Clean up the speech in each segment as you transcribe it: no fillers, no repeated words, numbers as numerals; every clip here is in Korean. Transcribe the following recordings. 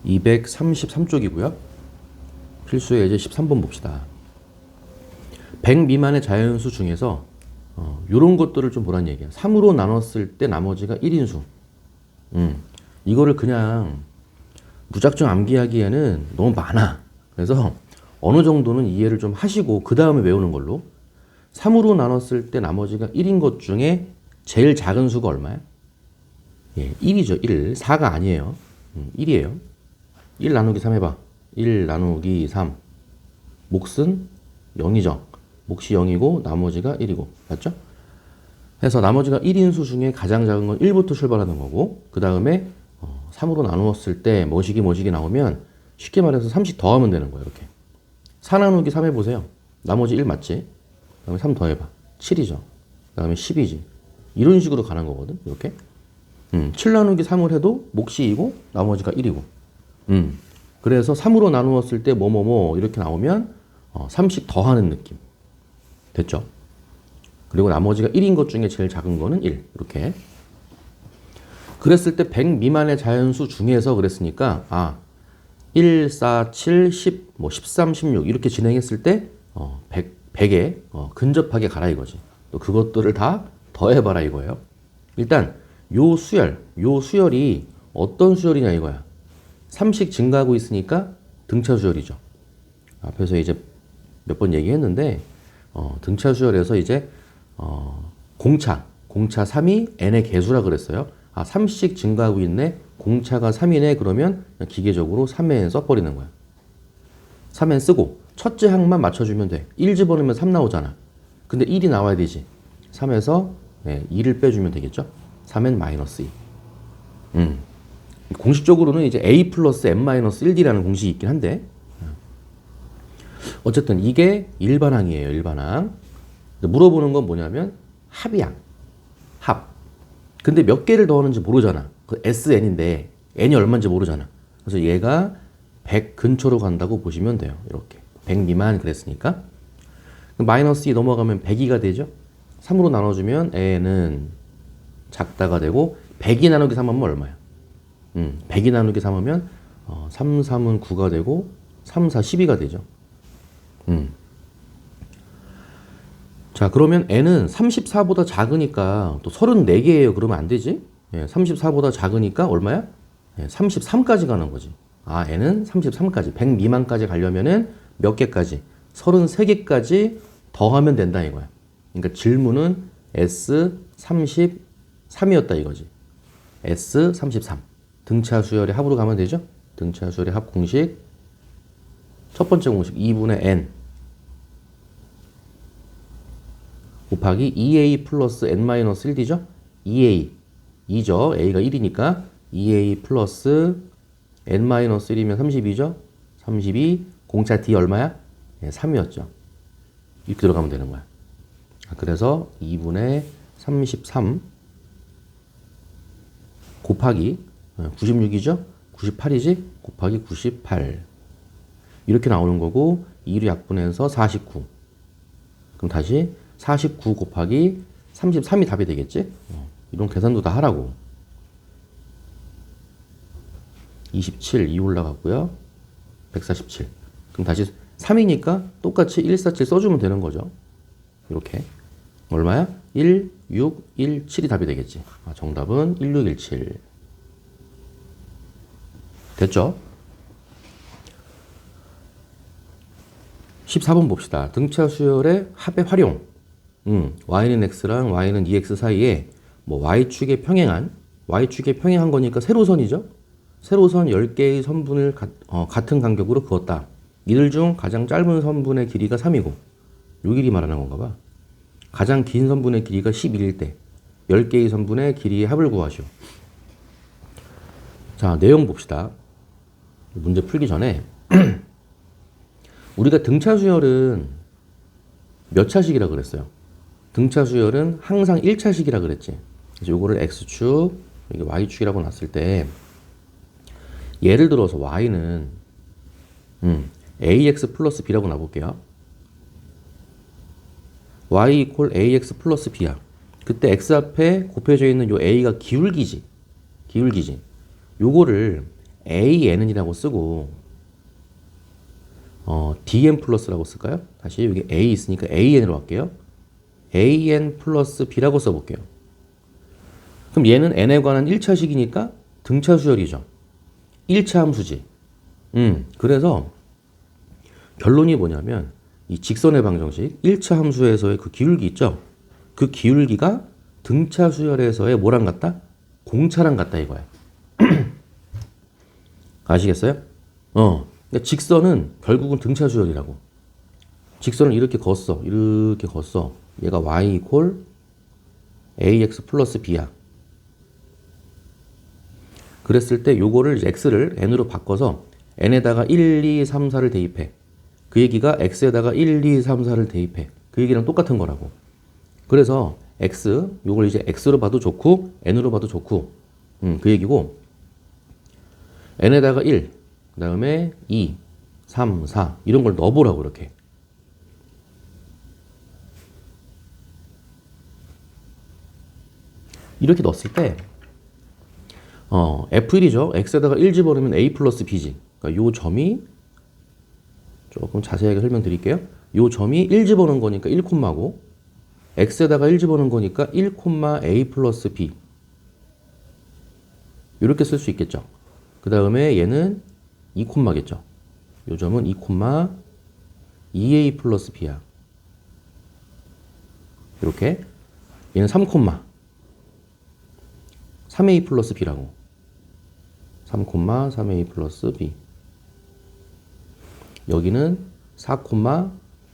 233쪽이고요. 필수 예제 13번 봅시다. 100 미만의 자연수 중에서 요런 것들을 좀 보란 얘기야. 3으로 나눴을 때 나머지가 1인수. 이거를 그냥 무작정 암기하기에는 너무 많아. 그래서 어느 정도는 이해를 좀 하시고 그 다음에 외우는 걸로. 3으로 나눴을 때 나머지가 1인 것 중에 제일 작은 수가 얼마야? 예, 1이죠. 1. 4가 아니에요. 1이에요. 1 나누기 3 해봐. 1 나누기 3. 몫은 0이죠. 몫이 0이고 나머지가 1이고. 맞죠? 해서 나머지가 1인수 중에 가장 작은 건 1부터 출발하는 거고 그 다음에 3으로 나누었을 때 뭐시기 나오면 쉽게 말해서 3씩 더하면 되는 거예요. 이렇게 4 나누기 3 해보세요. 나머지 1 맞지? 그 다음에 3 더해봐. 7이죠. 그 다음에 10이지. 이런 식으로 가는 거거든. 이렇게 7 나누기 3을 해도 몫이 2고 나머지가 1이고 그래서 3으로 나누었을 때 뭐뭐뭐 이렇게 나오면 3씩 더하는 느낌. 됐죠? 그리고 나머지가 1인 것 중에 제일 작은 거는 1. 이렇게. 그랬을 때 100 미만의 자연수 중에서 그랬으니까 1, 4, 7, 10, 뭐 13, 16 이렇게 진행했을 때 100에 근접하게 가라 이거지. 또 그것들을 다 더해봐라 이거예요. 일단 요 수열이 어떤 수열이냐 이거야. 3씩 증가하고 있으니까 등차 수열이죠. 앞에서 이제 몇 번 얘기했는데 등차 수열에서 이제 공차 3이 n의 개수라 그랬어요. 3씩 증가하고 있네. 공차가 3이네. 그러면 그냥 기계적으로 3n 써버리는 거야. 3n 쓰고 첫째 항만 맞춰주면 돼. 1 집어넣으면 3 나오잖아. 근데 1이 나와야 되지. 3에서 2를 빼주면 되겠죠. 3n-2. 공식적으로는 이제 a 플러스 n-1d라는 공식이 있긴 한데 어쨌든 이게 일반항이에요. 일반항. 물어보는 건 뭐냐면 합이야. 합. 근데 몇 개를 더하는지 모르잖아. 그 SN인데 n이 얼마인지 모르잖아. 그래서 얘가 100 근처로 간다고 보시면 돼요. 이렇게. 100 미만 그랬으니까. 마이너스 2 넘어가면 102가 되죠. 3으로 나눠주면 n은 작다가 되고 102 나누기 3 하면 얼마야? 102 나누기 3 하면 3, 3은 9가 되고 3, 4, 12가 되죠. 자, 그러면 n은 34보다 작으니까 또 34개예요. 그러면 안 되지? 34보다 작으니까 얼마야? 33까지 가는 거지. n은 33까지. 100 미만까지 가려면은 몇 개까지? 33개까지 더하면 된다 이거야. 그러니까 질문은 S33이었다 이거지. S33. 등차 수열의 합으로 가면 되죠? 등차 수열의 합 공식. 첫 번째 공식 2분의 n 곱하기 2a 플러스 n-1d죠? 2a 2죠. a가 1이니까 2a 플러스 n-1이면 32죠? 32 공차 d 얼마야? 3이었죠. 이렇게 들어가면 되는 거야. 그래서 2분의 33 곱하기 96이죠? 98이지? 곱하기 98 이렇게 나오는 거고 2로 약분해서 49 그럼 다시 49 곱하기 33이 답이 되겠지? 이런 계산도 다 하라고. 27, 2 올라갔고요. 147. 그럼 다시 3이니까 똑같이 147 써주면 되는 거죠. 이렇게. 얼마야? 1, 6, 1, 7이 답이 되겠지. 정답은 1617. 됐죠? 14번 봅시다. 등차 수열의 합의 활용. y는 x랑 y는 2x 사이에 뭐 y축에 평행한 거니까 세로선이죠. 세로선 10개의 선분을 같은 간격으로 그었다. 이들 중 가장 짧은 선분의 길이가 3이고 요 길이 말하는 건가 봐. 가장 긴 선분의 길이가 11일 때 10개의 선분의 길이의 합을 구하시오. 자, 내용 봅시다. 문제 풀기 전에 우리가 등차 수열은 몇 차식이라 그랬어요? 등차 수열은 항상 1차식이라 그랬지. 그래서 요거를 x축, 이게 y축이라고 놨을 때 예를 들어서 y는 ax 플러스 b라고 놔볼게요. y 이퀄 ax 플러스 b야. 그때 x 앞에 곱해져 있는 요 a가 기울기지. 요거를 AN이라고 쓰고 DN 플러스라고 쓸까요? 다시 여기 A 있으니까 AN으로 할게요. AN 플러스 B라고 써볼게요. 그럼 얘는 N에 관한 1차식이니까 등차 수열이죠. 1차 함수지. 그래서 결론이 뭐냐면 이 직선의 방정식 1차 함수에서의 그 기울기 있죠? 그 기울기가 등차 수열에서의 뭐랑 같다? 공차랑 같다 이거야. 아시겠어요? 그러니까 직선은 결국은 등차 수열이라고. 직선을 이렇게 걷어. 이렇게 걷어. 얘가 y 이퀄 ax 플러스 b야. 그랬을 때 요거를 x를 n으로 바꿔서 n에다가 1, 2, 3, 4를 대입해. 그 얘기가 x에다가 1, 2, 3, 4를 대입해. 그 얘기랑 똑같은 거라고. 그래서 x, 요걸 이제 x로 봐도 좋고 n으로 봐도 좋고 그 얘기고 n에다가 1, 그 다음에 2, 3, 4 이런 걸 넣어보라고 이렇게. 이렇게 넣었을 때 F1이죠. X에다가 1 집어넣으면 A 플러스 B지. 그러니까 요 점이 조금 자세하게 설명드릴게요. 요 점이 1 집어넣은 거니까 1콤마고 X에다가 1 집어넣은 거니까 1, A 플러스 B 이렇게 쓸 수 있겠죠. 그 다음에 얘는 2콤마겠죠. 요 점은 2, 2A 플러스 B야. 이렇게 얘는 3, 3A 플러스 B라고. 3, 3A 플러스 B. 여기는 4,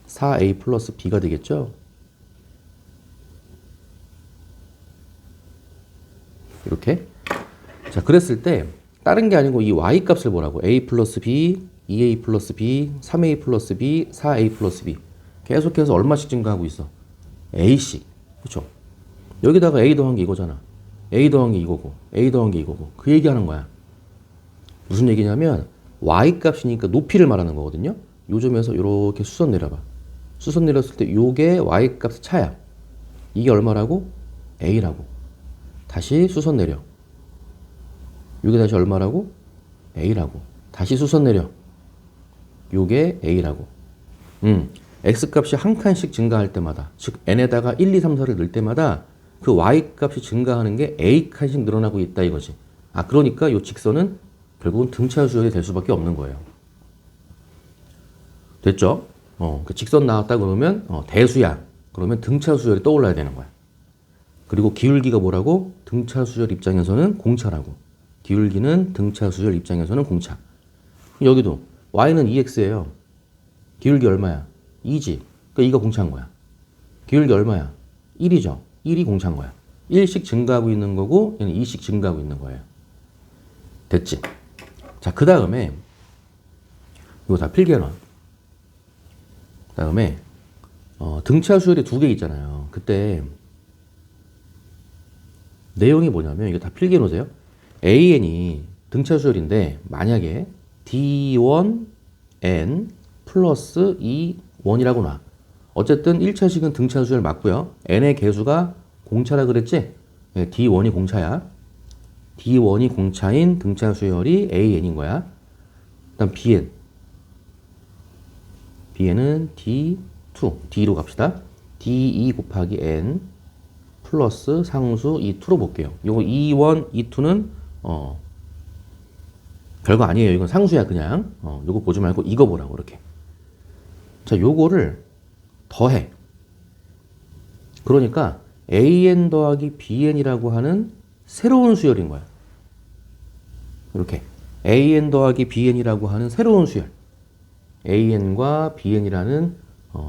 4A 플러스 B가 되겠죠. 이렇게. 자, 그랬을 때 다른 게 아니고 이 Y 값을 보라고. A 플러스 B, 2A 플러스 B, 3A 플러스 B, 4A 플러스 B. 계속해서 얼마씩 증가하고 있어? A씩. 그렇죠? 여기다가 A 더한 게 이거잖아. A 더한 게 이거고 A 더한 게 이거고 그 얘기하는 거야. 무슨 얘기냐면 Y 값이니까 높이를 말하는 거거든요. 요 점에서 이렇게 수선 내려봐. 수선 내렸을 때 요게 Y 값의 차야. 이게 얼마라고? A라고. 다시 수선 내려. 요게 다시 얼마라고? A라고. 다시 수선 내려. 요게 A라고. X 값이 한 칸씩 증가할 때마다, 즉 n에다가 1, 2, 3, 4를 넣을 때마다 그 y 값이 증가하는 게 a 칸씩 늘어나고 있다 이거지. 그러니까 이 직선은 결국은 등차 수열이 될 수밖에 없는 거예요. 됐죠? 그 직선 나왔다 그러면 대수야. 그러면 등차 수열이 떠올라야 되는 거야. 그리고 기울기가 뭐라고? 등차 수열 입장에서는 공차라고. 기울기는 등차 수열 입장에서는 공차. 여기도 y는 2x예요. 기울기 얼마야? 2지. 그러니까 2가 공차인 거야. 기울기 얼마야? 1이죠. 1이 공차인 거야. 1씩 증가하고 있는 거고 얘는 2씩 증가하고 있는 거예요. 됐지? 자, 그 다음에 이거 다 필기해놔. 그 다음에 등차 수열이 2개 있잖아요. 그때 내용이 뭐냐면 이거 다 필기해놓으세요. AN이 등차 수열인데 만약에 D1N 플러스 2원이라고 놔. 어쨌든 1차식은 등차 수열 맞고요. n의 개수가 공차라 그랬지? 네, D1이 공차야. D1이 공차인 등차 수열이 AN인 거야. 그다음 BN. BN은 D2. D로 갑시다. D2 곱하기 N 플러스 상수 E2로 볼게요. 요거 E1, E2는 별거 아니에요. 이건 상수야 그냥. 요거 보지 말고 이거 보라고 이렇게. 자, 요거를 더해. 그러니까 AN 더하기 BN이라고 하는 새로운 수열인 거야. 이렇게 AN 더하기 BN이라고 하는 새로운 수열. AN과 BN이라는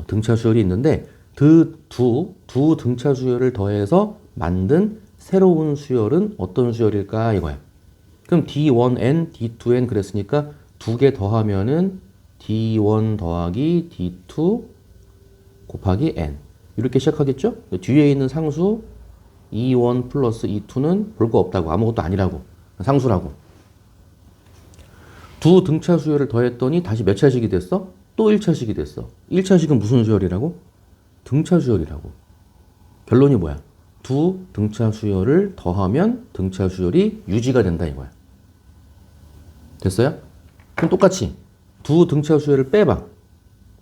등차 수열이 있는데 그 두 등차 수열을 더해서 만든 새로운 수열은 어떤 수열일까 이거야. 그럼 D1N, D2N 그랬으니까 두 개 더하면은 D1 더하기 D2 곱하기 N 이렇게 시작하겠죠? 뒤에 있는 상수 E1 플러스 E2는 볼 거 없다고. 아무것도 아니라고. 상수라고. 두 등차 수열을 더했더니 다시 몇 차식이 됐어? 또 1차식이 됐어. 1차식은 무슨 수열이라고? 등차 수열이라고. 결론이 뭐야? 두 등차 수열을 더하면 등차 수열이 유지가 된다 이거야. 됐어요? 그럼 똑같이 두 등차 수열을 빼봐.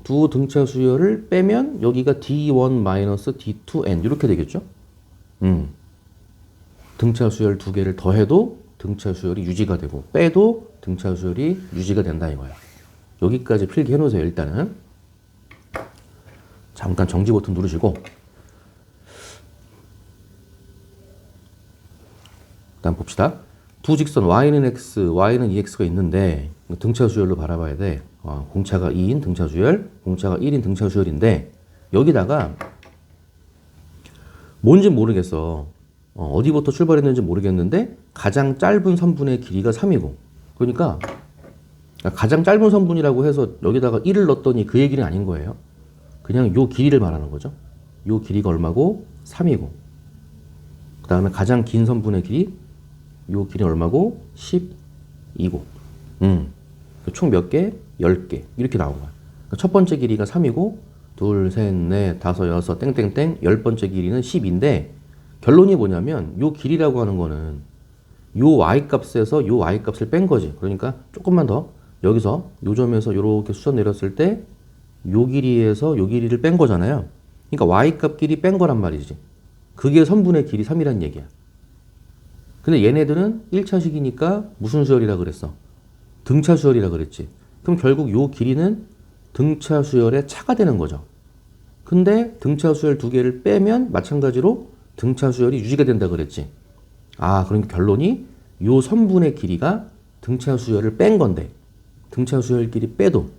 두 등차 수열을 빼면 여기가 D1-D2n 이렇게 되겠죠? 등차 수열 두 개를 더해도 등차 수열이 유지가 되고 빼도 등차 수열이 유지가 된다 이거야. 여기까지 필기해 놓으세요. 일단은 잠깐 정지 버튼 누르시고 일단 봅시다. 두 직선 y는 x, y는 2x가 있는데 등차 수열로 바라봐야 돼. 공차가 2인 등차 수열, 공차가 1인 등차 수열인데 여기다가 뭔지 모르겠어. 어디부터 출발했는지 모르겠는데 가장 짧은 선분의 길이가 3이고 그러니까 가장 짧은 선분이라고 해서 여기다가 1을 넣었더니 그 얘기는 아닌 거예요. 그냥 요 길이를 말하는 거죠. 요 길이가 얼마고? 3이고 그 다음에 가장 긴 선분의 길이 요 길이는 얼마고? 12고 총 몇 개? 10개 이렇게 나온 거야. 그러니까 첫 번째 길이가 3이고 둘, 셋, 넷, 다섯, 여섯, 땡땡땡 열 번째 길이는 10인데 결론이 뭐냐면 요 길이라고 하는 거는 요 y-값에서 요 y-값을 뺀 거지. 그러니까 조금만 더 여기서 요 점에서 요렇게 수선 내렸을 때 요 길이에서 요 길이를 뺀 거잖아요. 그러니까 y-값 길이 뺀 거란 말이지. 그게 선분의 길이 3이란 얘기야. 근데 얘네들은 1차식이니까 무슨 수열이라 그랬어? 등차 수열이라 그랬지. 그럼 결국 요 길이는 등차 수열의 차가 되는 거죠. 근데 등차 수열 두 개를 빼면 마찬가지로 등차 수열이 유지가 된다 그랬지. 그러니까 결론이 요 선분의 길이가 등차 수열을 뺀 건데 등차 수열 길이 빼도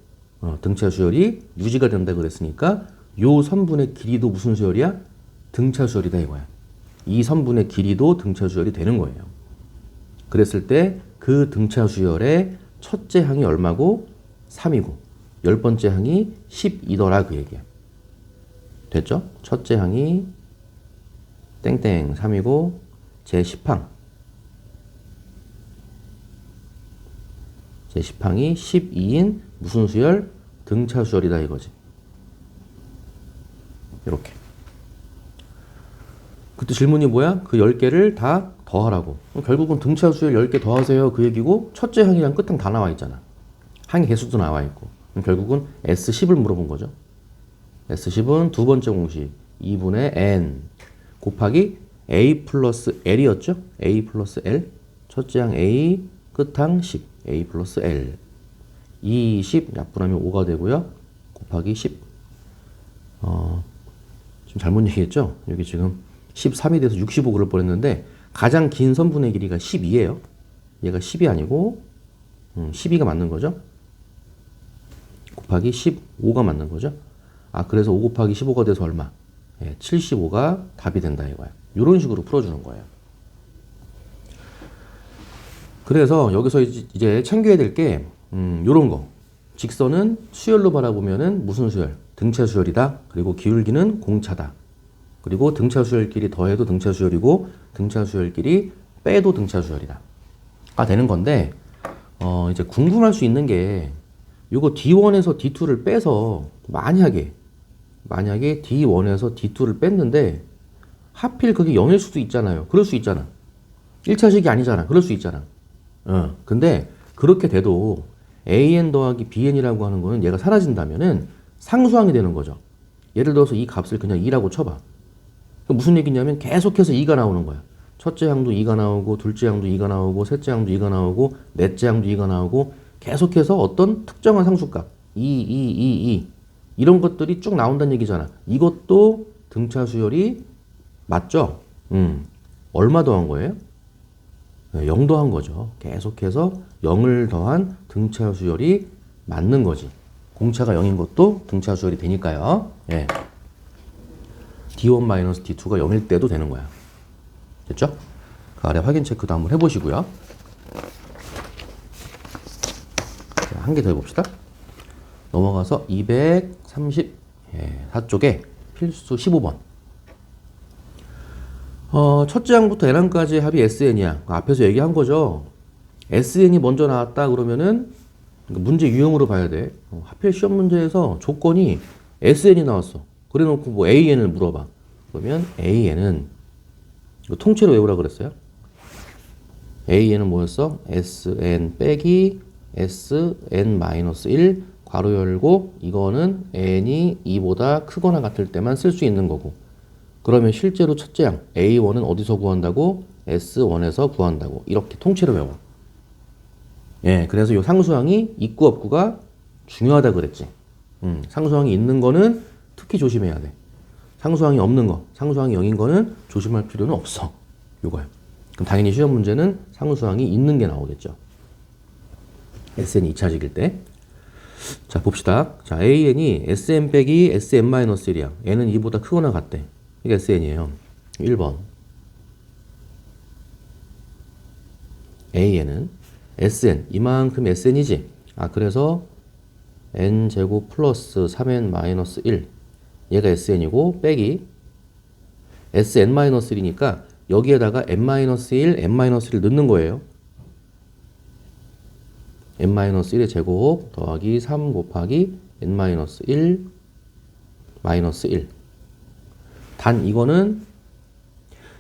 등차 수열이 유지가 된다 그랬으니까 요 선분의 길이도 무슨 수열이야? 등차 수열이다 이거야. 이 선분의 길이도 등차 수열이 되는 거예요. 그랬을 때 그 등차 수열의 첫째 항이 얼마고? 3이고 열 번째 항이 12더라 그 얘기야. 됐죠? 첫째 항이 땡땡 3이고 제 10항 제 10항이 12인 무슨 수열? 등차 수열이다 이거지. 이렇게. 그때 질문이 뭐야? 그 10개를 다 더하라고. 결국은 등차 수열 10개 더하세요 그 얘기고 첫째 항이랑 끝항 다 나와 있잖아. 항의 개수도 나와 있고. 결국은 S10을 물어본 거죠. S10은 두 번째 공식 2분의 n 곱하기 a 플러스 l이었죠? a 플러스 l 첫째 항 a 끝항 10 a 플러스 l 20 약분하면 5가 되고요. 곱하기 10 지금 잘못 얘기했죠? 여기 지금 13이 돼서 65 그럴 뻔했는데 가장 긴 선분의 길이가 12예요. 얘가 10이 아니고 12가 맞는 거죠. 곱하기 15가 맞는 거죠. 그래서 5 곱하기 15가 돼서 얼마? 75가 답이 된다 이거야. 이런 식으로 풀어주는 거예요. 그래서 여기서 이제 챙겨야 될 게 요런 거. 직선은 수열로 바라보면은 무슨 수열? 등차 수열이다. 그리고 기울기는 공차다. 그리고 등차 수열끼리 더해도 등차 수열이고 등차 수열끼리 빼도 등차 수열이다. 되는 건데 이제 궁금할 수 있는 게 요거 D1에서 D2를 빼서 만약에 D1에서 D2를 뺐는데 하필 그게 0일 수도 있잖아요. 그럴 수 있잖아. 1차식이 아니잖아. 그럴 수 있잖아. 근데 그렇게 돼도 AN 더하기 BN이라고 하는 거는 얘가 사라진다면은 상수항이 되는 거죠. 예를 들어서 이 값을 그냥 2라고 쳐봐. 무슨 얘기냐면 계속해서 2가 나오는 거야. 첫째 항도 2가 나오고 둘째 항도 2가 나오고 셋째 항도 2가 나오고 넷째 항도 2가 나오고 계속해서 어떤 특정한 상수값 2 이런 것들이 쭉 나온다는 얘기잖아. 이것도 등차 수열이 맞죠? 얼마 더한 거예요? 0 더한 거죠. 계속해서 0을 더한 등차 수열이 맞는 거지. 공차가 0인 것도 등차 수열이 되니까요. D1-D2가 0일 때도 되는 거야. 됐죠? 그 아래 확인 체크도 한번 해보시고요. 한 개 더 해봅시다. 넘어가서 234쪽에 필수 15번. 첫째 항부터 n항까지 합이 SN이야. 앞에서 얘기한 거죠. SN이 먼저 나왔다 그러면은 문제 유형으로 봐야 돼. 하필 시험 문제에서 조건이 SN이 나왔어. 그래 놓고 뭐 AN을 물어봐. 그러면 AN은 통째로 외우라 그랬어요. AN은 뭐였어? SN 빼기 Sn-1 괄호 열고 이거는 n이 2보다 크거나 같을 때만 쓸 수 있는 거고 그러면 실제로 첫째 항 A1은 어디서 구한다고? S1에서 구한다고 이렇게 통째로 외워. 예, 그래서 이 상수항이 있고 없고가 중요하다 그랬지. 상수항이 있는 거는 특히 조심해야 돼. 상수항이 없는 거, 상수항이 0인 거는 조심할 필요는 없어. 요거야. 그럼 당연히 시험 문제는 상수항이 있는 게 나오겠죠. SN이 2차식일 때. 자, 봅시다. 자, AN이 SN 빼기 SN-1이야. n은 2보다 크거나 같대. 이게 SN이에요. 1번. AN은 SN, 이만큼 SN이지? 아, 그래서 n제곱 플러스 3n-1 얘가 SN이고 빼기 SN-1이니까 여기에다가 n-1, n-1을 넣는 거예요. n-1의 제곱 더하기 3 곱하기 n-1 마이너스 1. 단 이거는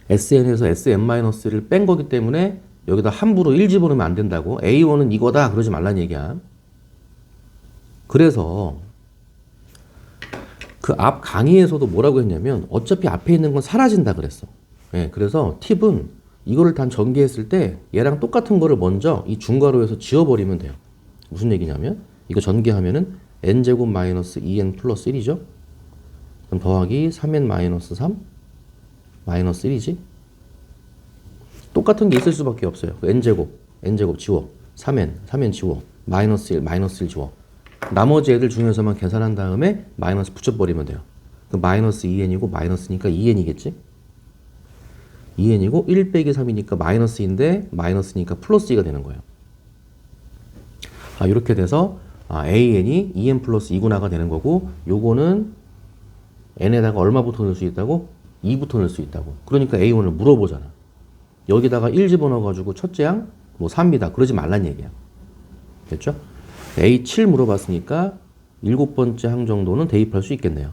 SN에서 SN-를 뺀 거기 때문에 여기다 함부로 1 집어넣으면 안 된다고. A1은 이거다 그러지 말란 얘기야. 그래서 그 앞 강의에서도 뭐라고 했냐면 어차피 앞에 있는 건 사라진다 그랬어. 예, 그래서 팁은 이거를 단 전개했을 때 얘랑 똑같은 거를 먼저 이 중괄호에서 지워버리면 돼요. 무슨 얘기냐면 이거 전개하면은 n제곱 마이너스 2n 플러스 1이죠. 그럼 더하기 3n 마이너스 3 마이너스 1이지. 똑같은 게 있을 수밖에 없어요. n제곱 지워. 3n 지워. 마이너스 1 지워. 나머지 애들 중에서만 계산한 다음에 마이너스 붙여버리면 돼요. 그럼 마이너스 2n이고 마이너스니까 2n이겠지? 2n이고 1 빼기 3이니까 마이너스인데 마이너스니까 플러스 2가 되는 거예요. 아, 이렇게 돼서 AN이 2n 플러스 2구나가 되는 거고 요거는 n에다가 얼마부터 넣을 수 있다고? 2부터 넣을 수 있다고. 그러니까 A1을 물어보잖아. 여기다가 1 집어넣어가지고 첫째 항 뭐 3이다. 그러지 말란 얘기야. 됐죠? A7 물어봤으니까 7번째 항 정도는 대입할 수 있겠네요.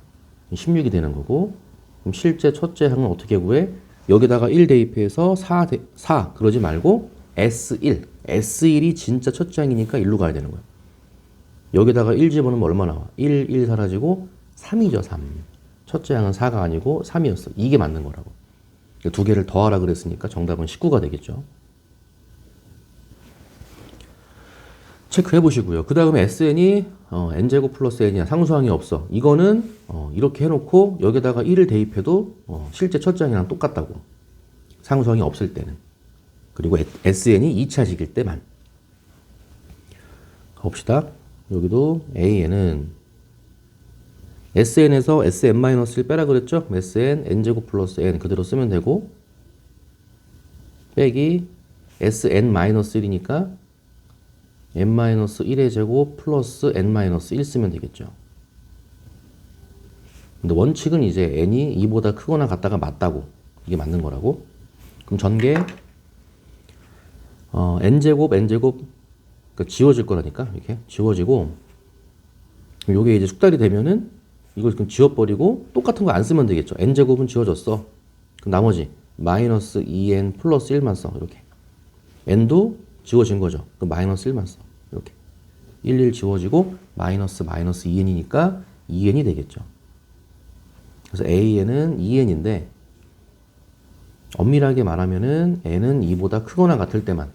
16이 되는 거고 그럼 실제 첫째 항은 어떻게 구해? 여기다가 1 대입해서 4 그러지 말고 S1이 진짜 첫째 항이니까 1로 가야 되는 거야. 여기다가 1 집어넣으면 얼마 나와? 1 사라지고 3이죠. 3. 첫째 항은 4가 아니고 3이었어. 이게 맞는 거라고. 두 개를 더하라 그랬으니까 정답은 19가 되겠죠. 체크해 보시고요. 그 다음에 SN이 n제곱 플러스 n이야. 상수항이 없어. 이거는 이렇게 해놓고 여기다가 1을 대입해도 실제 첫째 항이랑 똑같다고. 상수항이 없을 때는. 그리고 SN이 2차식일 때만. 가봅시다. 여기도 AN은 SN에서 SN-를 빼라 그랬죠? SN, n제곱 플러스 n 그대로 쓰면 되고 빼기 SN-1이니까 n-1의 제곱 플러스 n-1 쓰면 되겠죠. 근데 원칙은 이제 n이 2보다 크거나 같다가 맞다고. 이게 맞는 거라고. 그럼 전개 n제곱 그러니까 지워질 거라니까. 이렇게 지워지고 요게 이제 숙달이 되면은 이걸 그럼 지워버리고 똑같은 거 안 쓰면 되겠죠. n제곱은 지워졌어. 그럼 나머지 마이너스 2n 플러스 1만 써. 이렇게. n도 지워진 거죠. 그럼 마이너스 1만 써. 이렇게. 1 지워지고 마이너스 2n이니까 2n이 되겠죠. 그래서 AN은 2n인데 엄밀하게 말하면은 n은 2보다 크거나 같을 때만.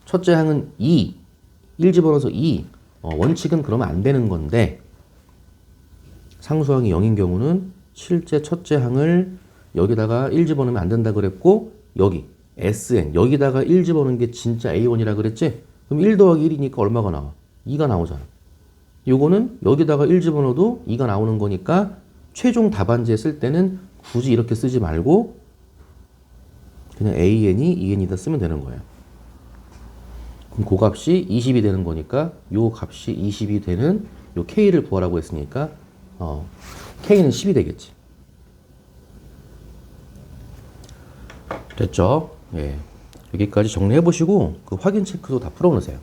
첫째 항은 2. 1 집어넣어서 2. 원칙은 그러면 안 되는 건데 상수항이 0인 경우는 실제 첫째 항을 여기다가 1 집어넣으면 안 된다 그랬고 여기 SN 여기다가 1 집어넣은 게 진짜 A1이라 그랬지? 그럼 1 더하기 1이니까 얼마가 나와? 2가 나오잖아. 요거는 여기다가 1 집어넣어도 2가 나오는 거니까 최종 답안지에 쓸 때는 굳이 이렇게 쓰지 말고 그냥 AN이 2n이다 쓰면 되는 거예요. 그럼 그 값이 20이 되는 거니까 요 값이 20이 되는 요 K를 구하라고 했으니까 K는 10이 되겠지. 됐죠? 예. 여기까지 정리해 보시고 그 확인 체크도 다 풀어 놓으세요.